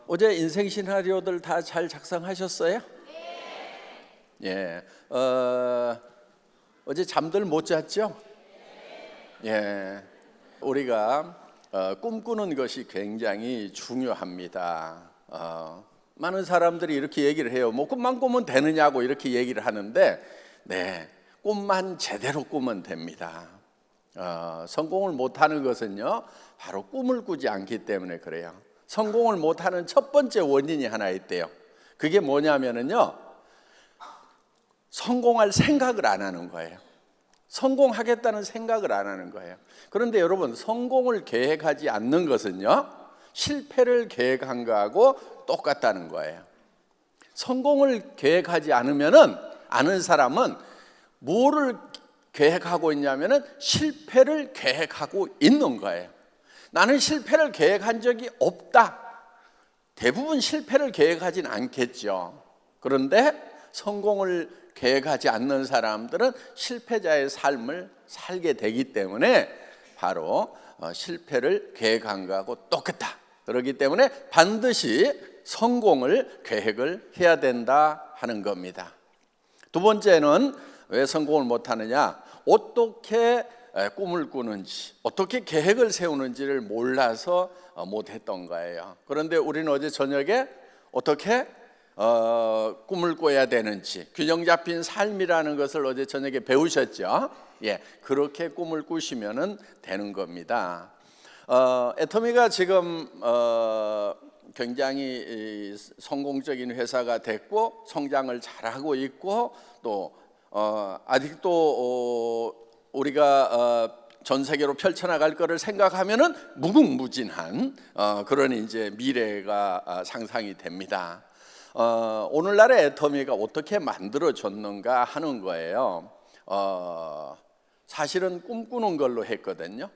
어제 인생 시나리오들 다 잘 작성하셨어요? 예. 어제 잠들 못 잤죠? 예. 우리가 꿈꾸는 것이 굉장히 중요합니다. 많은 사람들이 이렇게 얘기를 해요. 뭐 꿈만 꾸면 되느냐고 이렇게 얘기를 하는데, 네, 꿈만 제대로 꾸면 됩니다. 성공을 못하는 것은요, 바로 꿈을 꾸지 않기 때문에 그래요. 성공을 못하는 첫 번째 원인이 하나 있대요. 그게 뭐냐면은요, 성공할 생각을 안 하는 거예요. 성공하겠다는 생각을 안 하는 거예요. 그런데 여러분, 성공을 계획하지 않는 것은요, 실패를 계획한 거하고 똑같다는 거예요. 성공을 계획하지 않으면은, 아는 사람은 뭐를 계획하고 있냐면은 실패를 계획하고 있는 거예요. 나는 실패를 계획한 적이 없다. 대부분 실패를 계획하진 않겠죠. 그런데 성공을 계획하지 않는 사람들은 실패자의 삶을 살게 되기 때문에 바로 실패를 계획한 거하고 똑같다. 그렇기 때문에 반드시 성공을 계획을 해야 된다 하는 겁니다. 두 번째는 왜 성공을 못하느냐? 어떻게 꿈을 꾸는지, 어떻게 계획을 세우는지를 몰라서 못했던 거예요. 그런데 우리는 어제 저녁에 어떻게 꿈을 꿔야 되는지, 균형 잡힌 삶이라는 것을 어제 저녁에 배우셨죠? 예, 그렇게 꿈을 꾸시면 되는 겁니다. 애터미가 지금 굉장히 성공적인 회사가 됐고 성장을 잘하고 있고 또 아직도 우리가 전 세계로 펼쳐나갈 거를 생각하면은 무궁무진한 그런 이제 미래가 상상이 됩니다. 오늘날의 애터미가 어떻게 만들어졌는가 하는 거예요. 사실은 꿈꾸는 걸로 했거든요.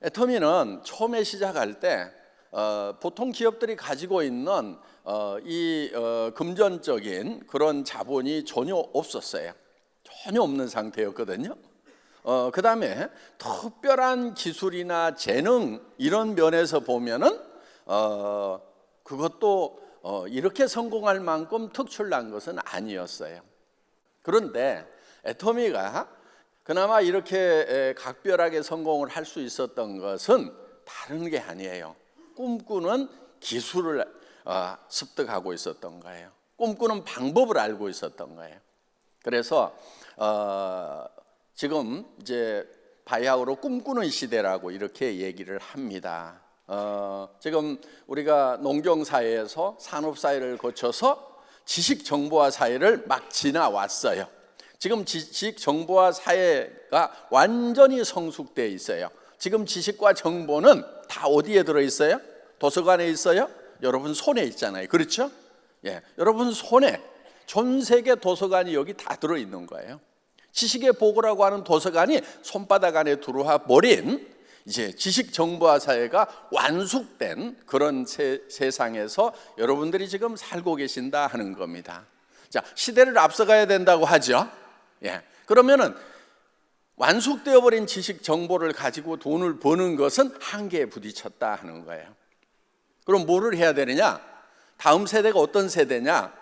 애터미는 처음에 시작할 때 보통 기업들이 가지고 있는 이 금전적인 그런 자본이 전혀 없었어요. 전혀 없는 상태였거든요. 그 다음에 특별한 기술이나 재능 이런 면에서 보면은 그것도 이렇게 성공할 만큼 특출난 것은 아니었어요. 그런데 애터미가 그나마 이렇게 각별하게 성공을 할 수 있었던 것은 다른 게 아니에요. 꿈꾸는 기술을 습득하고 있었던 거예요. 꿈꾸는 방법을 알고 있었던 거예요. 그래서 지금 이제 바야흐로 꿈꾸는 시대라고 이렇게 얘기를 합니다. 지금 우리가 농경사회에서 산업사회를 거쳐서 지식정보화 사회를 막 지나왔어요. 지금 지식정보화 사회가 완전히 성숙되어 있어요. 지금 지식과 정보는 다 어디에 들어있어요? 도서관에 있어요? 여러분 손에 있잖아요. 그렇죠? 예, 여러분 손에 전 세계 도서관이 여기 다 들어있는 거예요. 지식의 보고라고 하는 도서관이 손바닥 안에 들어와 버린 이제 지식정보화 사회가 완숙된 그런 세상에서 여러분들이 지금 살고 계신다 하는 겁니다. 자, 시대를 앞서가야 된다고 하죠. 예, 그러면은 완숙되어 버린 지식 정보를 가지고 돈을 버는 것은 한계에 부딪혔다 하는 거예요. 그럼 뭐를 해야 되느냐? 다음 세대가 어떤 세대냐?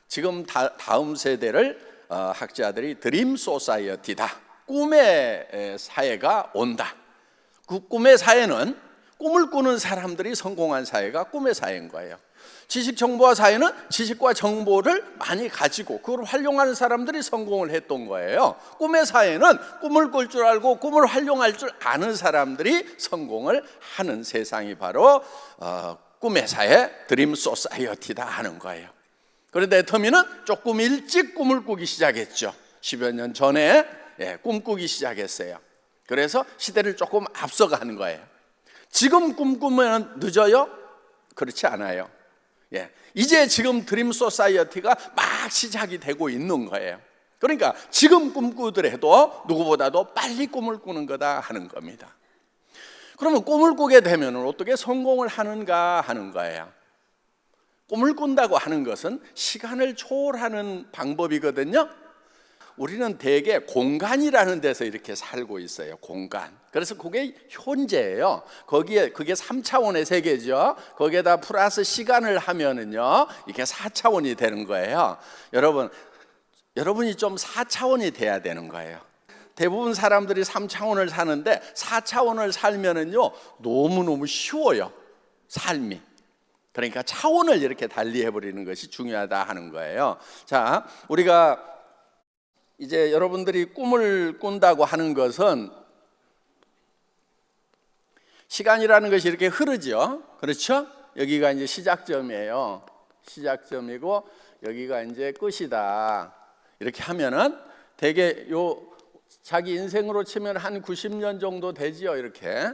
지금 다음 세대를 학자들이 드림 소사이어티다, 꿈의 사회가 온다. 그 꿈의 사회는 꿈을 꾸는 사람들이 성공한 사회가 꿈의 사회인 거예요. 지식정보화 사회는 지식과 정보를 많이 가지고 그걸 활용하는 사람들이 성공을 했던 거예요. 꿈의 사회는 꿈을 꿀 줄 알고 꿈을 활용할 줄 아는 사람들이 성공을 하는 세상이 바로 꿈의 사회, 드림 소사이어티다 하는 거예요. 그런데 애터미는 조금 일찍 꿈을 꾸기 시작했죠. 10여 년 전에 꿈꾸기 시작했어요. 그래서 시대를 조금 앞서가는 거예요. 지금 꿈꾸면 늦어요? 그렇지 않아요. 예, 이제 지금 드림 소사이어티가 막 시작이 되고 있는 거예요. 그러니까 지금 꿈꾸더라도 누구보다도 빨리 꿈을 꾸는 거다 하는 겁니다. 그러면 꿈을 꾸게 되면 어떻게 성공을 하는가 하는 거예요. 꿈을 꾼다고 하는 것은 시간을 초월하는 방법이거든요. 우리는 대개 공간이라는 데서 이렇게 살고 있어요. 공간. 그래서 그게 현재예요. 그게 3차원의 세계죠. 거기에다 플러스 시간을 하면은요, 이게 4차원이 되는 거예요. 여러분이 좀 4차원이 돼야 되는 거예요. 대부분 사람들이 3차원을 사는데 4차원을 살면은요, 너무너무 쉬워요. 삶이. 그러니까 차원을 이렇게 달리해 버리는 것이 중요하다 하는 거예요. 자, 우리가 이제 여러분들이 꿈을 꾼다고 하는 것은 시간이라는 것이 이렇게 흐르죠. 그렇죠? 여기가 이제 시작점이에요. 시작점이고 여기가 이제 끝이다. 이렇게 하면은 되게 자기 인생으로 치면 한 90년 정도 되지요. 이렇게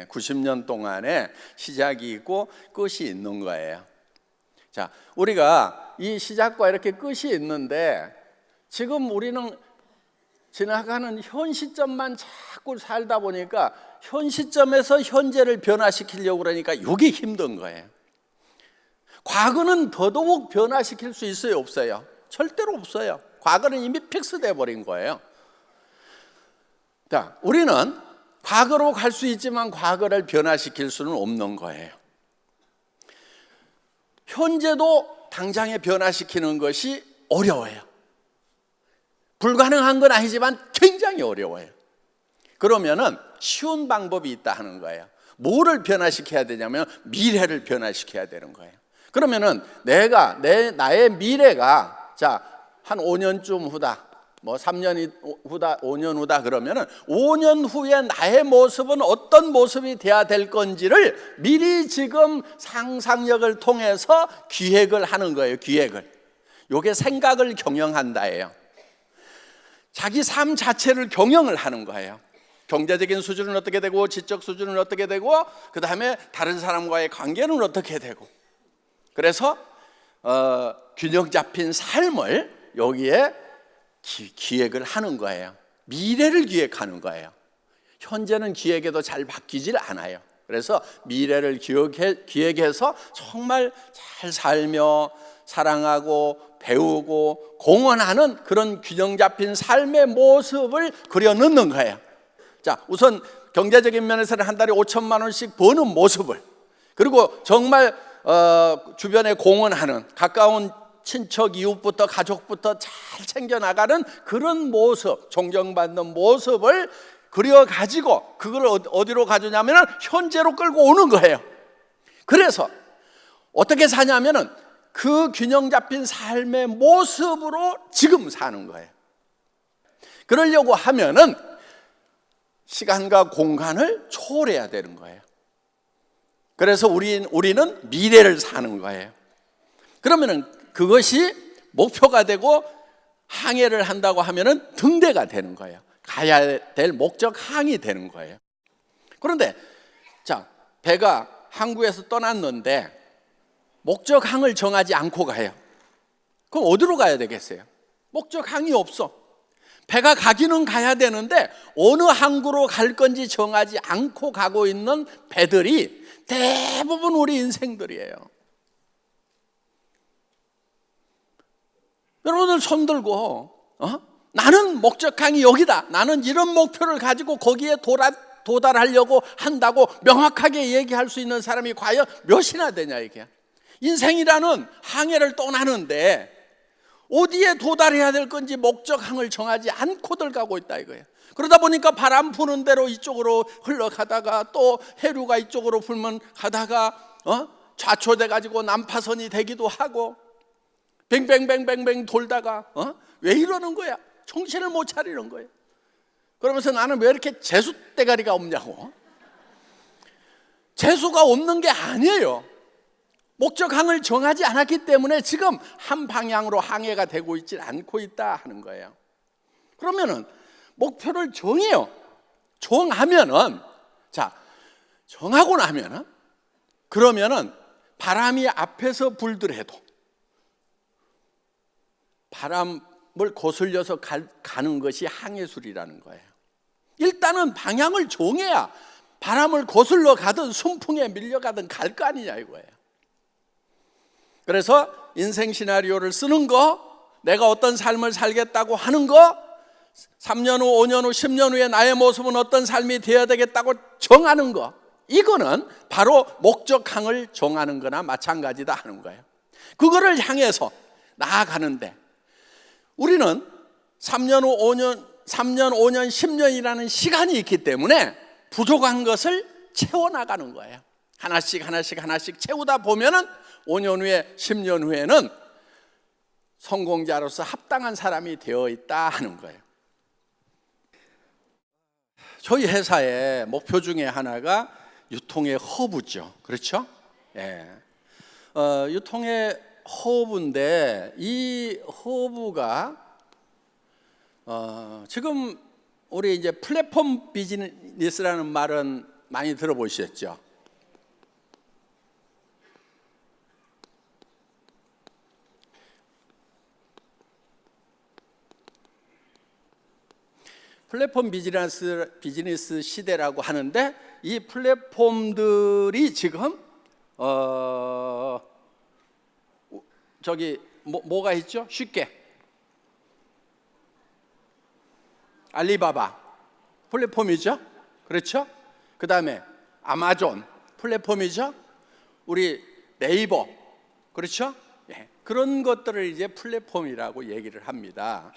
90년 동안에 시작이 있고 끝이 있는 거예요. 자, 우리가 이 시작과 이렇게 끝이 있는데 지금 우리는 지나가는 현 시점만 자꾸 살다 보니까 현 시점에서 현재를 변화시키려고 그러니까 이게 힘든 거예요. 과거는 더더욱 변화시킬 수 있어요, 없어요? 절대로 없어요. 과거는 이미 픽스돼 버린 거예요. 자, 우리는 과거로 갈 수 있지만 과거를 변화시킬 수는 없는 거예요. 현재도 당장에 변화시키는 것이 어려워요. 불가능한 건 아니지만 굉장히 어려워요. 그러면은 쉬운 방법이 있다 하는 거예요. 뭐를 변화시켜야 되냐면 미래를 변화시켜야 되는 거예요. 그러면은 나의 미래가 한 5년쯤 후다, 뭐 3년 후다, 5년 후다 그러면은 5년 후에 나의 모습은 어떤 모습이 돼야 될 건지를 미리 지금 상상력을 통해서 기획을 하는 거예요. 기획을. 요게 생각을 경영한다예요. 자기 삶 자체를 경영을 하는 거예요. 경제적인 수준은 어떻게 되고, 지적 수준은 어떻게 되고, 그 다음에 다른 사람과의 관계는 어떻게 되고. 그래서 균형 잡힌 삶을 여기에 기획을 하는 거예요. 미래를 기획하는 거예요. 현재는 기획해도 잘 바뀌질 않아요. 그래서 미래를 기획해서 정말 잘 살며 사랑하고 배우고 공헌하는 그런 균형 잡힌 삶의 모습을 그려 넣는 거예요. 자, 우선 경제적인 면에서는 한 달에 5천만 원씩 버는 모습을, 그리고 정말 주변에 공헌하는 가까운 친척 이웃부터 가족부터 잘 챙겨나가는 그런 모습, 존경받는 모습을 그려가지고 그걸 어디로 가져냐면 현재로 끌고 오는 거예요. 그래서 어떻게 사냐면은 그 균형 잡힌 삶의 모습으로 지금 사는 거예요. 그러려고 하면은 시간과 공간을 초월해야 되는 거예요. 그래서 우리는 미래를 사는 거예요. 그러면은 그것이 목표가 되고 항해를 한다고 하면은 등대가 되는 거예요. 가야 될 목적 항이 되는 거예요. 그런데 배가 항구에서 떠났는데 목적 항을 정하지 않고 가요. 그럼 어디로 가야 되겠어요? 목적 항이 없어. 배가 가기는 가야 되는데 어느 항구로 갈 건지 정하지 않고 가고 있는 배들이 대부분 우리 인생들이에요. 여러분들 손 들고 나는 목적항이 여기다, 나는 이런 목표를 가지고 거기에 도달하려고 한다고 명확하게 얘기할 수 있는 사람이 과연 몇이나 되냐 이게. 인생이라는 항해를 떠나는데 어디에 도달해야 될 건지 목적항을 정하지 않고들 가고 있다 이거예요. 그러다 보니까 바람 부는 대로 이쪽으로 흘러가다가 또 해류가 이쪽으로 불면 가다가 좌초돼 가지고 난파선이 되기도 하고 뱅뱅뱅뱅뱅 돌다가 왜 이러는 거야? 정신을 못 차리는 거예요. 그러면서 나는 왜 이렇게 재수 대가리가 없냐고. 재수가 없는 게 아니에요. 목적항을 정하지 않았기 때문에 지금 한 방향으로 항해가 되고 있지 않고 있다 하는 거예요. 그러면은 목표를 정해요. 정하면은 정하고 나면은 그러면은 바람이 앞에서 불더라도 바람을 거슬려서 가는 것이 항해술이라는 거예요. 일단은 방향을 정해야 바람을 거슬러 가든 순풍에 밀려가든 갈 거 아니냐 이거예요. 그래서 인생 시나리오를 쓰는 거, 내가 어떤 삶을 살겠다고 하는 거, 3년 후, 5년 후, 10년 후에 나의 모습은 어떤 삶이 되어야 되겠다고 정하는 거, 이거는 바로 목적항을 정하는 거나 마찬가지다 하는 거예요. 그거를 향해서 나아가는데 우리는 3년 후 5년, 3년, 5년, 10년이라는 시간이 있기 때문에 부족한 것을 채워나가는 거예요. 하나씩 하나씩 하나씩 채우다 보면은 5년 후에, 10년 후에는 성공자로서 합당한 사람이 되어 있다 하는 거예요. 저희 회사의 목표 중에 하나가 유통의 허브죠. 그렇죠? 예. 유통의 허브인데 이 허브가 지금 우리 이제 플랫폼 비즈니스라는 말은 많이 들어보셨죠? 플랫폼 비즈니스 시대라고 하는데 이 플랫폼들이 지금 저기 뭐가 있죠? 쉽게 알리바바 플랫폼이죠. 그렇죠? 그 다음에 아마존 플랫폼이죠. 우리 네이버, 그렇죠? 예, 그런 것들을 이제 플랫폼이라고 얘기를 합니다.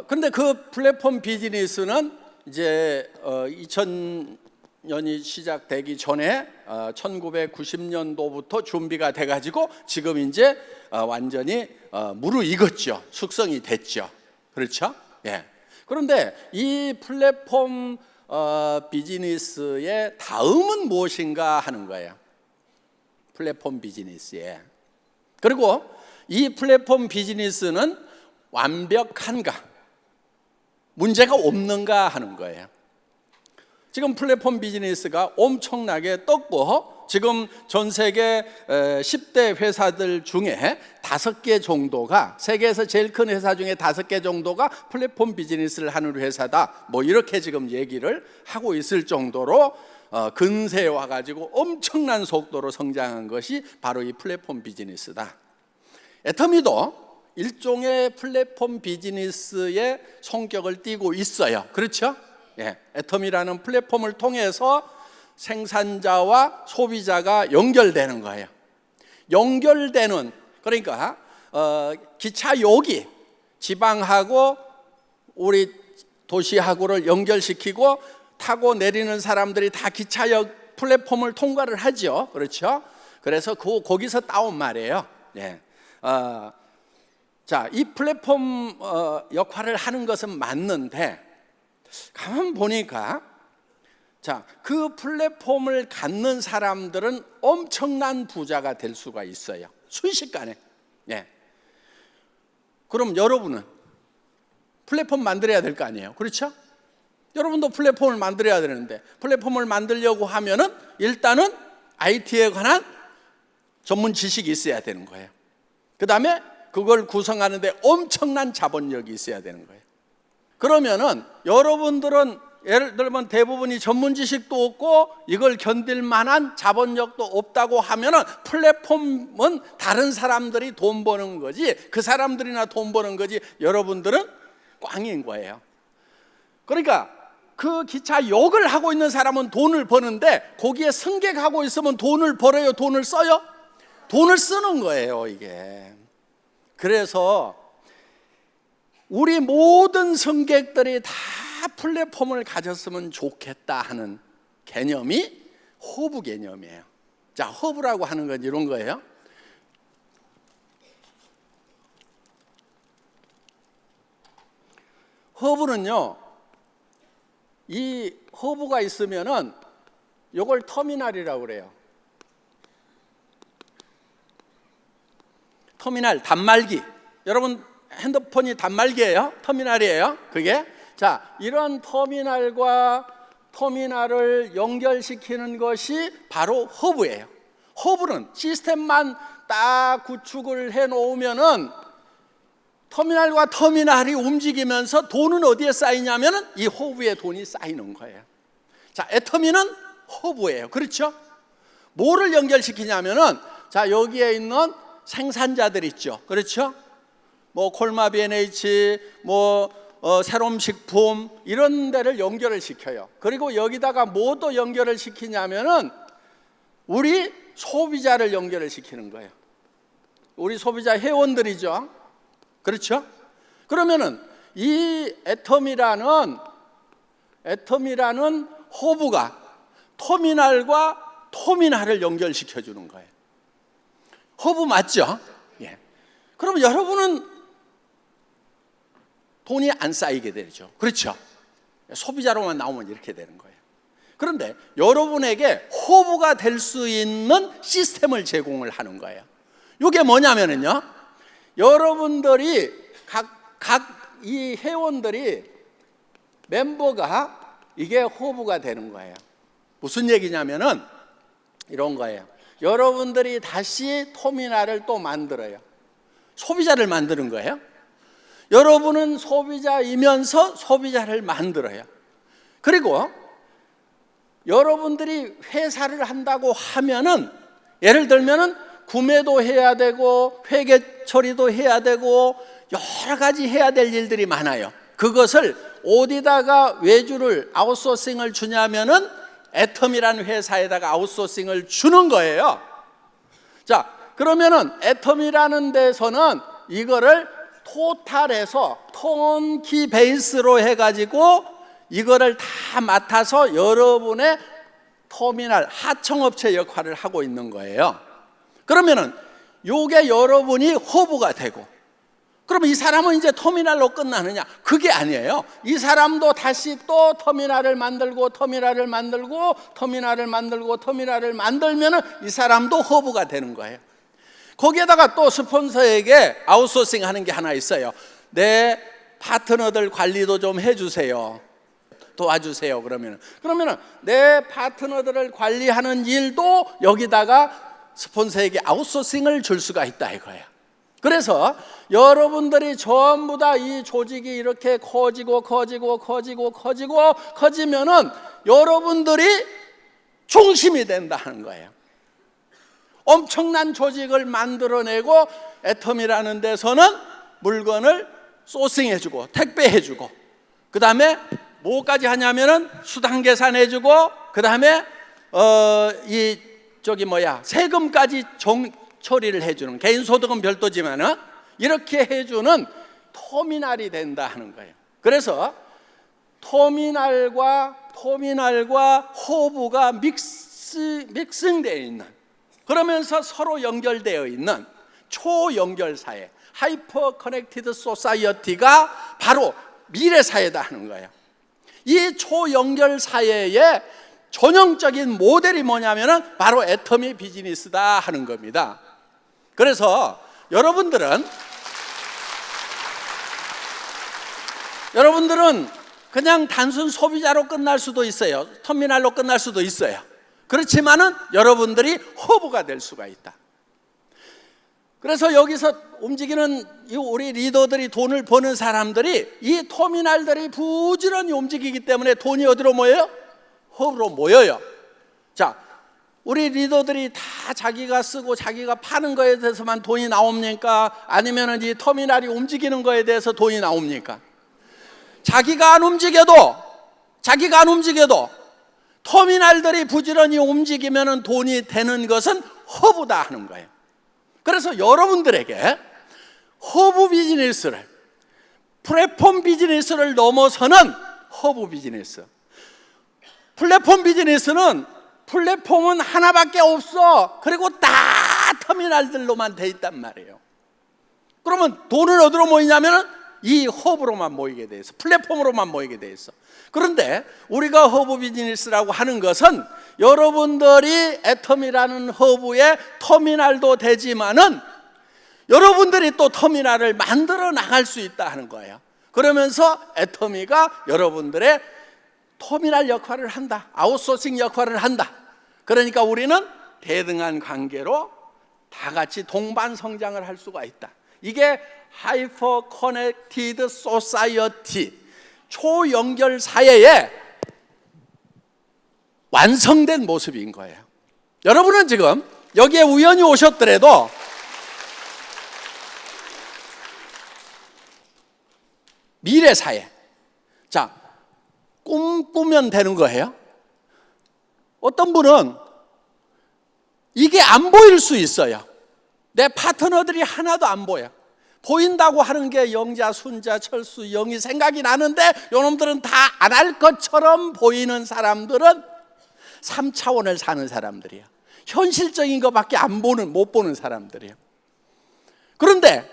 근데 그 플랫폼 비즈니스는 이제 2000년이 시작되기 전에 1990년도부터 준비가 돼가지고 지금 이제 완전히 무르익었죠. 숙성이 됐죠. 그렇죠? 예. 그런데 이 플랫폼 비즈니스의 다음은 무엇인가 하는 거예요. 플랫폼 비즈니스에. 그리고 이 플랫폼 비즈니스는 완벽한가? 문제가 없는가 하는 거예요. 지금 플랫폼 비즈니스가 엄청나게 떴고 지금 전 세계 10대 회사들 중에 5개 정도가, 세계에서 제일 큰 회사 중에 5개 정도가 플랫폼 비즈니스를 하는 회사다, 뭐 이렇게 지금 얘기를 하고 있을 정도로 근세에 와가지고 엄청난 속도로 성장한 것이 바로 이 플랫폼 비즈니스다. 애터미도 일종의 플랫폼 비즈니스의 성격을 띠고 있어요. 그렇죠? 예, 애터미라는 플랫폼을 통해서 생산자와 소비자가 연결되는 거예요. 연결되는, 그러니까 기차역이 지방하고 우리 도시하고를 연결시키고 타고 내리는 사람들이 다 기차역 플랫폼을 통과를 하죠. 그렇죠? 그래서 거기서 따온 말이에요. 예. 자, 이 플랫폼 역할을 하는 것은 맞는데 가만 보니까 자, 그 플랫폼을 갖는 사람들은 엄청난 부자가 될 수가 있어요. 순식간에. 예. 그럼 여러분은 플랫폼 만들어야 될 거 아니에요. 그렇죠? 여러분도 플랫폼을 만들어야 되는데 플랫폼을 만들려고 하면은 일단은 IT에 관한 전문 지식이 있어야 되는 거예요. 그 다음에 그걸 구성하는데 엄청난 자본력이 있어야 되는 거예요. 그러면은 여러분들은 예를 들면 대부분이 전문 지식도 없고 이걸 견딜 만한 자본력도 없다고 하면은 플랫폼은 다른 사람들이 돈 버는 거지, 그 사람들이나 돈 버는 거지, 여러분들은 꽝인 거예요. 그러니까 그 기차역을 하고 있는 사람은 돈을 버는데 거기에 승객하고 있으면 돈을 벌어요, 돈을 써요? 돈을 쓰는 거예요, 이게. 그래서 우리 모든 승객들이 다 플랫폼을 가졌으면 좋겠다 하는 개념이 허브 개념이에요. 자, 허브라고 하는 건 이런 거예요. 허브는요, 이 허브가 있으면은 이걸 터미널이라고 그래요. 터미널, 단말기. 여러분 핸드폰이 단말기예요? 터미널이에요? 그게? 자, 이런 터미널과 터미널을 연결시키는 것이 바로 허브예요. 허브는 시스템만 딱 구축을 해 놓으면은 터미널과 터미널이 움직이면서 돈은 어디에 쌓이냐면은 이 허브에 돈이 쌓이는 거예요. 자, 애터미는 허브예요. 그렇죠? 뭐를 연결시키냐면은 자, 여기에 있는 생산자들 있죠. 그렇죠? 뭐 콜마 B&H, 새로운 식품 이런 데를 연결을 시켜요. 그리고 여기다가 뭐 또 연결을 시키냐면은 우리 소비자를 연결을 시키는 거예요. 우리 소비자 회원들이죠. 그렇죠? 그러면은 이 애텀이라는 허브가 터미널과 터미널을 연결시켜 주는 거예요. 허브 맞죠? 예. 그럼 여러분은 돈이 안 쌓이게 되죠. 그렇죠? 소비자로만 나오면 이렇게 되는 거예요. 그런데 여러분에게 허브가 될 수 있는 시스템을 제공을 하는 거예요. 이게 뭐냐면요, 여러분들이 각 이 회원들이 멤버가 이게 허브가 되는 거예요. 무슨 얘기냐면은 이런 거예요. 여러분들이 다시 터미널을 또 만들어요. 소비자를 만드는 거예요. 여러분은 소비자이면서 소비자를 만들어요. 그리고 여러분들이 회사를 한다고 하면은 예를 들면은 구매도 해야 되고 회계 처리도 해야 되고 여러 가지 해야 될 일들이 많아요. 그것을 어디다가 외주를 아웃소싱을 주냐면은 애텀이라는 회사에다가 아웃소싱을 주는 거예요. 자, 그러면은 애텀이라는 데서는 이거를 토탈해서 턴키 베이스로 해가지고 이거를 다 맡아서 여러분의 터미널 하청업체 역할을 하고 있는 거예요. 그러면은 요게 여러분이 허브가 되고, 그러면 이 사람은 이제 터미널로 끝나느냐? 그게 아니에요. 이 사람도 다시 또 터미널을 만들고 터미널을 만들고 터미널을 만들고 터미널을 만들면은 이 사람도 허브가 되는 거예요. 거기에다가 또 스폰서에게 아웃소싱 하는 게 하나 있어요. 내 파트너들 관리도 좀 해주세요. 도와주세요. 그러면은 내 파트너들을 관리하는 일도 여기다가 스폰서에게 아웃소싱을 줄 수가 있다 이거예요. 그래서 여러분들이 전부 다 이 조직이 이렇게 커지면은 여러분들이 중심이 된다는 거예요. 엄청난 조직을 만들어내고 애텀이라는 데서는 물건을 소싱해주고 택배해주고, 그 다음에 뭐까지 하냐면은 수당 계산해주고, 그 다음에 세금까지 처리를 해주는, 개인소득은 별도지만은 이렇게 해주는 터미널이 된다 하는 거예요. 그래서 터미널과 허브가 믹싱되어 있는, 그러면서 서로 연결되어 있는 초연결사회, 하이퍼 커넥티드 소사이어티가 바로 미래사회다 하는 거예요. 이 초연결사회의 전형적인 모델이 뭐냐면은 바로 애터미 비즈니스다 하는 겁니다. 그래서 여러분들은 그냥 단순 소비자로 끝날 수도 있어요. 터미널로 끝날 수도 있어요. 그렇지만은 여러분들이 허브가 될 수가 있다. 그래서 여기서 움직이는 우리 리더들이, 돈을 버는 사람들이 이 터미널들이 부지런히 움직이기 때문에 돈이 어디로 모여요? 허브로 모여요. 자, 우리 리더들이 다 자기가 쓰고 자기가 파는 거에 대해서만 돈이 나옵니까? 아니면 이 터미널이 움직이는 거에 대해서 돈이 나옵니까? 자기가 안 움직여도 터미널들이 부지런히 움직이면 돈이 되는 것은 허브다 하는 거예요. 그래서 여러분들에게 허브 비즈니스를, 플랫폼 비즈니스를 넘어서는 허브 비즈니스. 플랫폼 비즈니스는 플랫폼은 하나밖에 없어. 그리고 다 터미널들로만 돼 있단 말이에요. 그러면 돈은 어디로 모이냐면 이 허브로만 모이게 돼 있어. 플랫폼으로만 모이게 돼 있어. 그런데 우리가 허브 비즈니스라고 하는 것은 여러분들이 애텀이라는 허브의 터미널도 되지만은 여러분들이 또 터미널을 만들어 나갈 수 있다 하는 거예요. 그러면서 애터미가 여러분들의 터미널 역할을 한다, 아웃소싱 역할을 한다. 그러니까 우리는 대등한 관계로 다 같이 동반 성장을 할 수가 있다. 이게 하이퍼 커넥티드 소사이어티, 초연결 사회의 완성된 모습인 거예요. 여러분은 지금 여기에 우연히 오셨더라도 미래 사회. 자, 꿈꾸면 되는 거예요. 어떤 분은 이게 안 보일 수 있어요. 내 파트너들이 하나도 안 보여. 보인다고 하는 게 영자, 순자, 철수, 영이 생각이 나는데 요놈들은 다 안 할 것처럼 보이는 사람들은 3차원을 사는 사람들이에요. 현실적인 것밖에 못 보는 사람들이에요. 그런데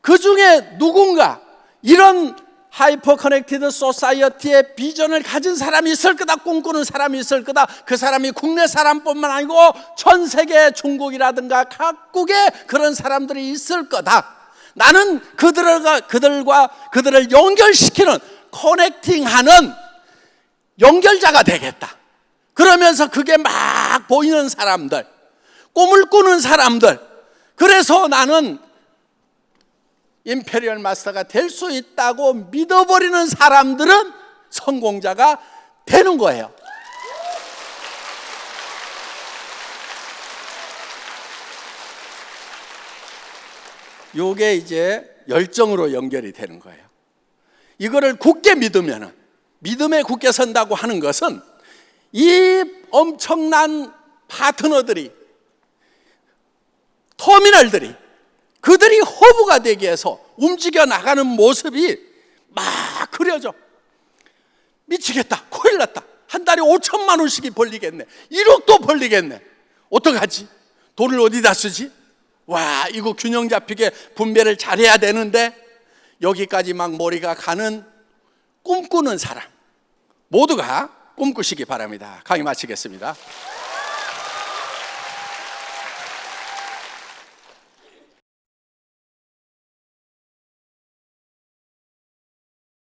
그 중에 누군가 이런 하이퍼 커넥티드 소사이어티의 비전을 가진 사람이 있을 거다, 꿈꾸는 사람이 있을 거다. 그 사람이 국내 사람뿐만 아니고 전 세계, 중국이라든가 각국에 그런 사람들이 있을 거다. 나는 그들을 연결시키는, 커넥팅하는 연결자가 되겠다. 그러면서 그게 막 보이는 사람들, 꿈을 꾸는 사람들, 그래서 나는 임페리얼 마스터가 될 수 있다고 믿어버리는 사람들은 성공자가 되는 거예요. 요게 이제 열정으로 연결이 되는 거예요. 이거를 굳게 믿으면, 믿음에 굳게 선다고 하는 것은 이 엄청난 파트너들이, 터미널들이, 그들이 허브가 되기 위해서 움직여 나가는 모습이 막 그려져. 미치겠다, 큰일 났다, 한 달에 5천만 원씩이 벌리겠네, 1억도 벌리겠네, 어떡하지? 돈을 어디다 쓰지? 와, 이거 균형 잡히게 분배를 잘해야 되는데, 여기까지 막 머리가 가는 꿈꾸는 사람 모두가 꿈꾸시기 바랍니다. 강의 마치겠습니다.